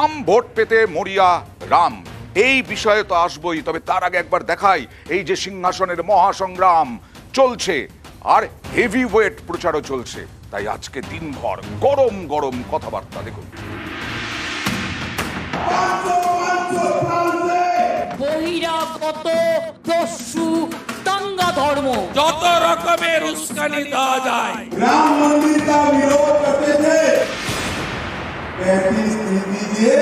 বাম ভোট পেতে মরিয়া রাম, এই বিষয়ে তো আসবই। তবে তার আগে একবার দেখাই এই যে সিংহাসনের মহাসংগ্রাম চলছে আর হেভি ওয়েট প্রচারও চলছে, তাই আজকে দিনভর গরম গরম কথাবার্তা দেখুন। বহিরাগত দস্যু দাঙ্গা ধর্ম যত রকমের উস্কানি দেওয়া যায়। राम मंदिर का विरोध करते थे, 35 दीजिए,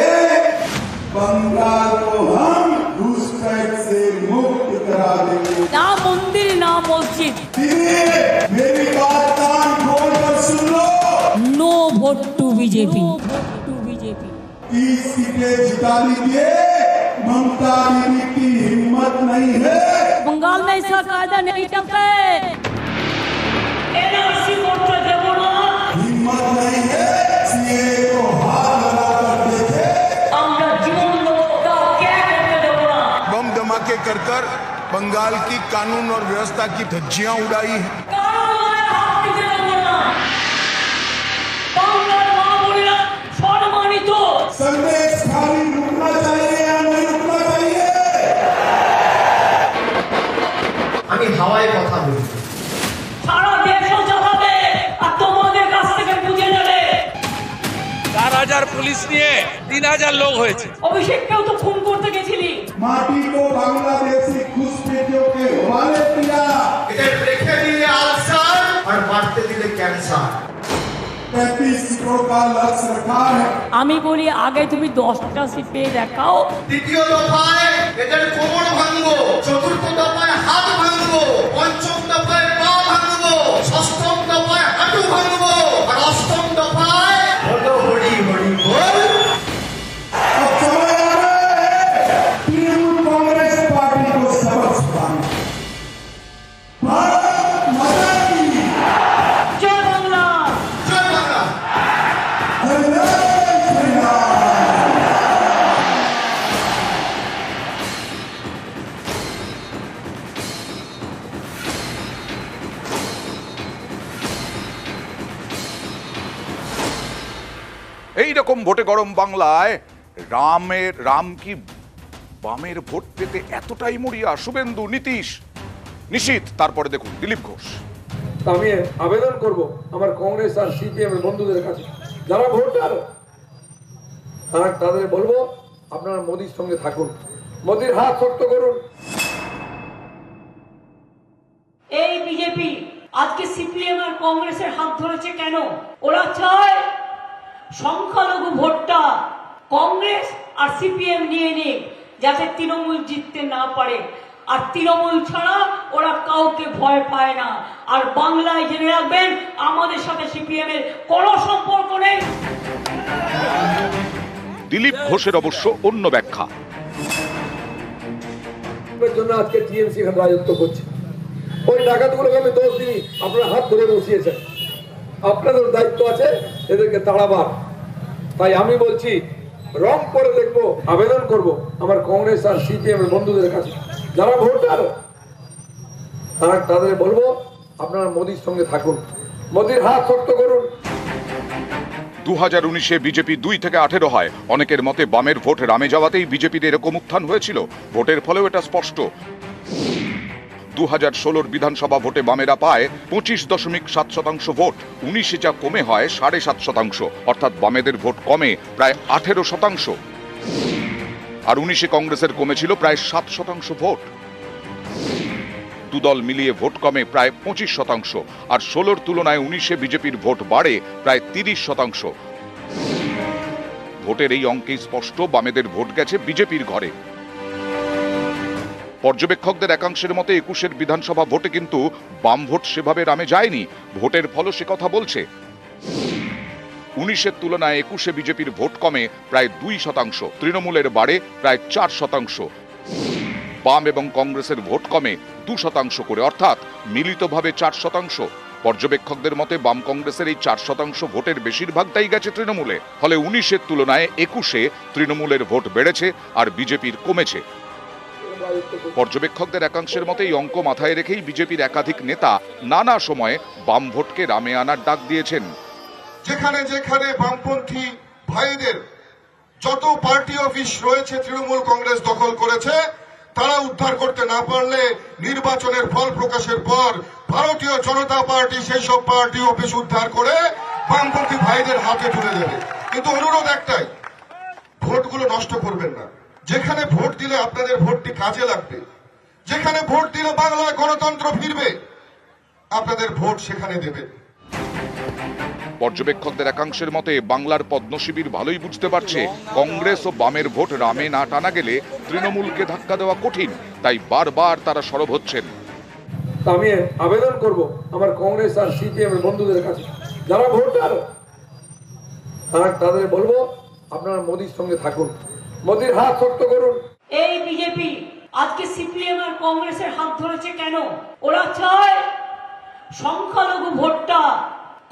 बंगाल को हम घुसपैठ से मुक्त करा देंगे। না মন্দির না মসজিদ, दीदी, मेरी बात कान खोल कर सुन लो। No vote to BJP. 30 सीटें जिता लीजिए, ममता दीदी की हिम्मत नहीं है। बंगाल में ऐसा कायदा नहीं चलता है। एनआरसी वोट देवो ना, हिम्मत नहीं है, सीए को हाथ लगाकर देखे। আমরা জীবন লোক का क्या करते देवो ना। बम धमाके कर कर बंगाल की कानून और व्यवस्था की धज्जियां उड़ाई हैं। কারণ হাত দিতে দেবো না। বাংলার মা বোনেরা সম্মানিত। संदेश खाली रुकना चाहिए या नहीं रुकना चाहिए? আমি হাওয়ায় কথা বলছি। সারা দেশও চালাবে আর তোমাদের কাছ থেকে বুঝে নেবে। 4000 পুলিশ নিয়ে 3000 লোক হয়েছে। অভিষেককেও তো খুন করতে গেছিলি। माटी को बांग्लादेशी घुसपैठियों के हवाले किया। এদের রেখে দিলে আলসার আর বাড়তে দিলে ক্যান্সার। 35 सीटों का लक्ष्य रखा है। আমি বলি আগে তুমি 10টা সিট পেয়ে দেখাও। দ্বিতীয় দফায় এদের কোমর ভাঙবো, চতুর্থ দফায় হাত ভাঙবো, পঞ্চম দফায় পা ভাঙবো, ষষ্ঠম দফায় হাঁটু ভাঙবো, আর অষ্টম দফায় হলো হরি হরি বল। अब समय आ रहा है तृणमूल कांग्रेस पार्टी को सबक सिखाने। भारत माता की জয় বাংলা। জয় বাংলা। जय श्री राम। এইরকম ভোটে গরম বাংলায় রাম কি বামের ভোট পেতে এতটাই মরিয়া? শুভেন্দু, নীতিশ, নিশীথ, তারপরে দেখুন দিলীপ ঘোষ। আমি আবেদন করব আমার কংগ্রেস আর সিপিএম এর বন্ধুদের কাছে, যারা ভোটার তাদের বলবো আপনারা মোদির সঙ্গে থাকুন, মোদির হাত শক্ত করুন। এই বিজেপি আজকে সিপিএম আর কংগ্রেসের হাত ধরেছে কেন? ওরা চায় সংখ্যালঘু ভোটটা কংগ্রেস আর সিপিএম নিয়ে নিক, যাতে তৃণমূল জিততে না পারে। আর তৃণমূল ছাড়া ওরা কাউকে ভয় পায় না। আর বাংলায় জেনে রাখবেন, আমাদের সাথে সিপিএম এর কোনো সম্পর্ক নেই। দিলীপ ঘোষের অবশ্য অন্য ব্যাখ্যা। এর জন্য আজকে টিএমসি এখানে রাজত্ব করছে। ওই ডাকাতগুলোকে আমি দোষ দিই, আপনারা হাত ধরে বসিয়েছেন, আপনাদের দায়িত্ব আছে এদেরকে তাড়াবার। তাই আমি বলছি রং করে দেখবো, আবেদন করব আমার কংগ্রেস আর সিপিএম এর বন্ধুদের কাছে, যারা ভোটার তাদের বলবো আপনারা মোদির সঙ্গে থাকুন, মোদির হাত শক্ত করুন। 2019-এ বিজেপি 2 থেকে 18 হয়। অনেকের মতে বামের ভোট রামে যাওয়াতেই বিজেপির এরকম উত্থান হয়েছিল। ভোটের ফলেও এটা স্পষ্ট। 2016-র বিধানসভা ভোটে বামেরা পায় 25.7% ভোট। 19-এ যা কমে হয় 7.5%, অর্থাৎ বামেদের ভোট কমে প্রায় 18%। আর 19-এ কংগ্রেসের কমেছিল প্রায় 7% ভোট। দুদল মিলিয়ে ভোট কমে প্রায় 25%, আর 16-র তুলনায় 19-এ বিজেপির ভোট বাড়ে প্রায় 30%। ভোটের এই অঙ্কেই স্পষ্ট বামেদের ভোট গেছে বিজেপির ঘরে। পর্যবেক্ষকদের একাংশের মতে 21-এর বিধানসভা ভোটে কিন্তু বাম ভোট সেভাবে রামে যায়নি। ভোটের ফলও সে কথা বলছে। 19-এর তুলনায় 21-এ বিজেপির ভোট কমে প্রায় 2%, তৃণমূলের বাড়ে প্রায় 4%। বাম এবং কংগ্রেসের ভোট কমে 2% করে, অর্থাৎ মিলিতভাবে 4%। পর্যবেক্ষকদের মতে বাম কংগ্রেসের এই 4% ভোটের বেশিরভাগটাই গেছে তৃণমূলে। ফলে 19-এর তুলনায় 21-এ তৃণমূলের ভোট বেড়েছে আর বিজেপির কমেছে। পর্যবেক্ষকদের একাংশের মতে এই অঙ্ক মাথায় রেখেই বিজেপির একাধিক নেতা নানা সময়ে বাম ভোটকে রামে আনার ডাক দিয়েছেন। যেখানে যেখানে বামপন্থী ভাইদের যত পার্টি অফিস রয়েছে তৃণমূল কংগ্রেস দখল করেছে, তারা উদ্ধার করতে না পারলে নির্বাচনের ফল প্রকাশের পর ভারতীয় জনতা পার্টি সেই সব পার্টি অফিস উদ্ধার করে বামপন্থী ভাইদের হাতে তুলে দেবে। কিন্তু অনুরোধ একটাই, ভোটগুলো নষ্ট করবেন না। যেখানে ভোট দিলে আপনাদের ভোটটি কাজে লাগবে, যেখানে ভোট দিলে বাংলায় গণতন্ত্র ফিরবে, আপনাদের ভোট সেখানে দেবেন। পর্যবেক্ষকদের একাংশের মতে বাংলার পদ্মশিবির ভালোই বুঝতে পারছে কংগ্রেস ও বামের ভোট রামে না টানা গেলে তৃণমূলকে ধাক্কা দেওয়া কঠিন, তাই বারবার তারা সরব হচ্ছেন। আমি আবেদন করব আমার কংগ্রেস আর সিপিএম এর বন্ধুদের কাছে, যারা ভোটার তাদের বলবো আপনারা মোদির সঙ্গে থাকুন, মোদির হাত শক্ত করুন। এই বিজেপি আজকে সিপিএম আর কংগ্রেসের হাত ধরেছে কেন? ওরা চায় সংখ্যালঘু ভোটটা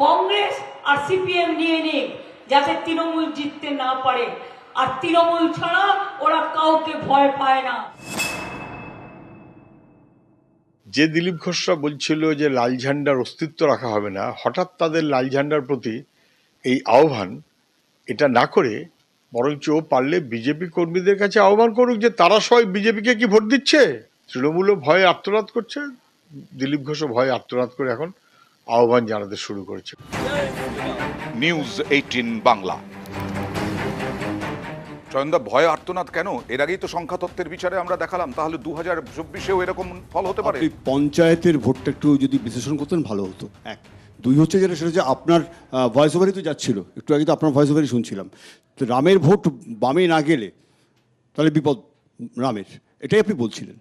কংগ্রেস আর সিপিএম নিয়ে নিক, যাতে তৃণমূল জিততে না পারে। আর তৃণমূল ছাড়া ওরা কাউকে ভয় পায় না। যে দিলীপ ঘোষরা বলছিল যে লাল ঝান্ডার অস্তিত্ব রাখা হবে না, হঠাৎ তাদের লাল ঝান্ডার প্রতি এই আহ্বান, এটা না করে বরঞ্চ পারলে বিজেপি কর্মীদের কাছে আহ্বান করুক যে তারা সবাই বিজেপিকে কি ভোট দিচ্ছে। তৃণমূলও ভয়ে আত্মনাদ করছে, দিলীপ ঘোষও ভয়ে আত্মনাদ করে এখন আহ্বান জানাতে শুরু করেছে। নিউজ 18 বাংলা। চয়নদা, ভয় আর্তনাদ কেন? এর আগেই তো সংখ্যা তত্ত্বের বিচারে আমরা দেখালাম, তাহলে 2024-এও এরকম ফল হতে পারে। আপনি পঞ্চায়েতের ভোটটা একটু যদি বিশ্লেষণ করতেন ভালো হতো। এক, দুই হচ্ছে যেটা, সেটা হচ্ছে আপনার ভয়েস ওভারই তো যাচ্ছিল, একটু আগে তো আপনার ভয়েস ওভারই শুনছিলাম। তো রামের ভোট বামে না গেলে তাহলে বিপদ রামের, এটাই আপনি বলছিলেন।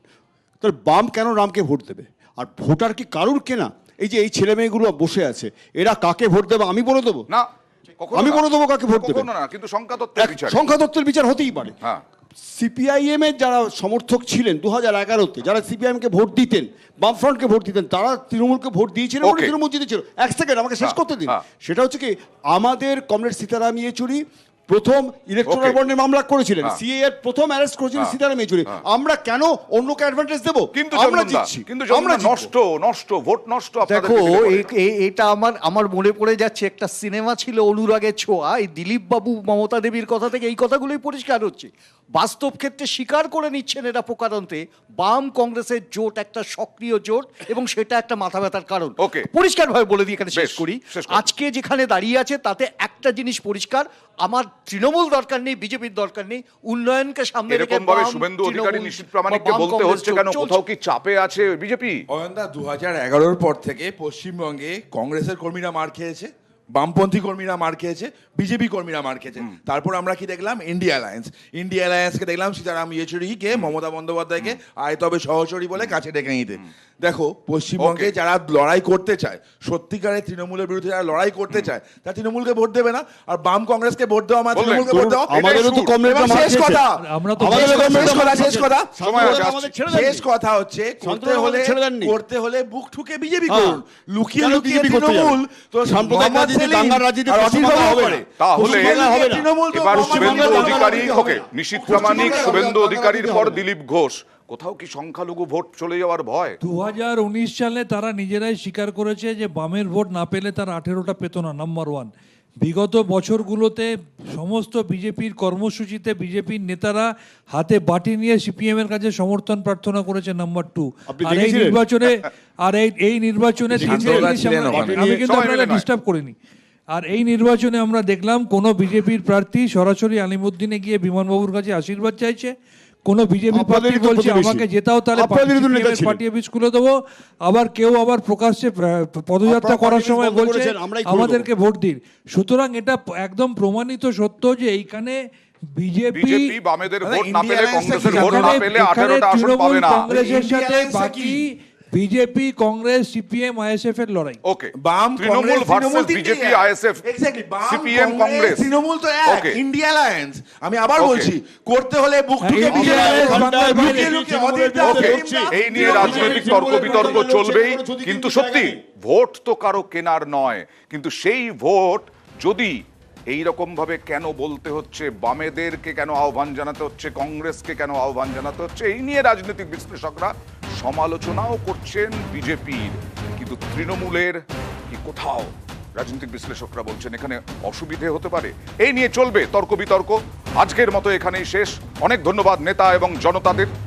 তাহলে বাম কেন রামকে ভোট দেবে? আর ভোটার কি কারুর কেনা? এই যে এই ছেলে মেয়েগুলো বসে আছে, এরা কাকে ভোট দেবে আমি বলে দেবো না, আমি বলে দেবো কাকে ভোট দেবে না, কিন্তু সংখ্যা তত্ত্বের বিচারে, সংখ্যা তত্ত্বের বিচার হতেই পারে। হ্যাঁ, সিপিআইএম এর যারা সমর্থক ছিলেন 2011-তে, যারা সিপিআইএম কে ভোট দিতেন, বামফ্রন্টকে ভোট দিতেন, তারা তৃণমূলকে ভোট দিয়েছিলেন, তৃণমূল জিতেছিল। এক সেকেন্ড আমাকে শেষ করতে দিন। সেটা হচ্ছে কি, আমাদের কমরেড সীতারাম ইয়েচুরি প্রথম ইলেকট্রাল বন্ডের মামলা করেছিলেন, সিএ এর প্রথম অ্যারেস্ট করেছিলেন সীতারাম ইয়েচুরি। আমরা কেন অন্যকে অ্যাডভান্টেজ দেব? কিন্তু আমরা জিতছি, কিন্তু আমরা নষ্ট ভোট নষ্ট। দেখো, এটা আমার মনে পড়ে যাচ্ছে, একটা সিনেমা ছিল অনুরাগের ছোঁয়া, এই দিলীপ বাবু মমতা দেবীর কথা থেকে এই কথাগুলোই পরিষ্কার হচ্ছে। বাস্তব ক্ষেত্রে স্বীকার করে নিচ্ছেন এরা প্রকারান্তে বাম কংগ্রেসের জোট একটা সক্রিয় জোট, এবং সেটা একটা মাথা ব্যথার কারণ। পরিষ্কারভাবে বলে দিই, এখানে শেষ করি। আজকে যেখানে দাঁড়িয়ে আছে তাতে একটা জিনিস পরিষ্কার, আমার তৃণমূল দরকার নেই, বিজেপির দরকার নেই, উন্নয়নকে সামনে রেখে শুভেন্দু অধিকারী, নিশীথ প্রামাণিককে বলতে হচ্ছে কেন? কোথাও কি চাপে আছে বিজেপি? অয়নদা, 2011-র পর থেকে পশ্চিমবঙ্গে কংগ্রেসের কর্মীরা মার খেয়েছে, বামপন্থী কর্মীরা মার খেয়েছে, বিজেপি কর্মীরা মার খেয়েছে। তারপর আমরা কি দেখলাম? ইন্ডিয়া অ্যালায়েন্সকে দেখলাম সীতারাম ইয়েচুরিকে, মমতা বন্দ্যোপাধ্যায়কে আয় তবে সহচরী বলে কাছে ডেকে নিতে। দেখো, পশ্চিমবঙ্গে যারা লড়াই করতে চায়, সত্যিকারের তৃণমূলের বিরুদ্ধে যারা লড়াই করতে চায়, তারা তৃণমূলকে ভোট দেবে না, আর বাম কংগ্রেসকে ভোট দেওয়া আমার তৃণমূলকে ভোট দেওয়া। শেষ কথা হচ্ছে, করতে হলে বুক ঠুকে বিজেপি করুন, লুকিয়ে লুকিয়ে তৃণমূল তো সাম্প্রদায়িক নিশীথ প্রামাণিক, শুভেন্দু অধিকারীর পর দিলীপ ঘোষ, কোথাও কি সংখ্যালঘু ভোট চলে যাওয়ার ভয়? 2019 সালে তারা নিজেরাই স্বীকার করেছে যে বামের ভোট না পেলে তারা 18টা পেত না, নাম্বার 1। বিগত বছরগুলোতে সমস্ত বিজেপির কর্মসূচিতে বিজেপির নেতারা হাতে বাটি নিয়ে সিপিএম এর কাছে সমর্থন প্রার্থনা করেছে, নাম্বার 2। আর এই নির্বাচনে আমি কিন্তু আপনারা ডিস্টার্ব করিনি। আর এই নির্বাচনে আমরা দেখলাম কোন বিজেপির প্রার্থী সরাসরি আলিমুদ্দিনে গিয়ে বিমানবাবুর কাছে আশীর্বাদ চাইছে, কোন বিজেপি প্রার্থী বলছে আমাকে জেতাও তাহলে পার্টি অফিস খুলে দেবো, আবার কেউ আবার প্রকাশ্যে পদযাত্রা করার সময় বলছে আমাদেরকে ভোট দিন। সুতরাং এটা একদম প্রমাণিত সত্য যে এইখানে বিজেপি বামেদের ভোট না পেলে, কংগ্রেসের ভোট না পেলে 18টা আসন পাবে না। কংগ্রেসের সাথে বাকি বিজেপি, কংগ্রেস, সিপিএম, আইএসএফ এর লড়াই। ওকে, বাম Trinamool versus BJP, ISF, CPM, Congress, Trinamool তো এক, ইন্ডিয়া অ্যালায়েন্স। আমি আবার বলছি, করতে হলে বুক ঠুকে এই নিয়ে রাজনৈতিক তর্ক বিতর্ক চলবেই। কিন্তু সত্যি ভোট তো কারো কেনার নয়, কিন্তু সেই ভোট যদি এইরকম ভাবে কেন বলতে হচ্ছে, বামেদেরকে কেন আহ্বান জানাতে হচ্ছে, কংগ্রেসকে কেন আহ্বান জানাতে হচ্ছে, এই নিয়ে রাজনৈতিক বিশ্লেষকরা সমালোচনাও করছেন বিজেপির। কিন্তু তৃণমূলের কি কোথাও রাজনৈতিক বিশ্লেষকরা বলছেন এখানে অসুবিধে হতে পারে। এই নিয়ে চলবে তর্ক বিতর্ক। আজকের মতো এখানেই শেষ। অনেক ধন্যবাদ নেতা এবং জনতাদের।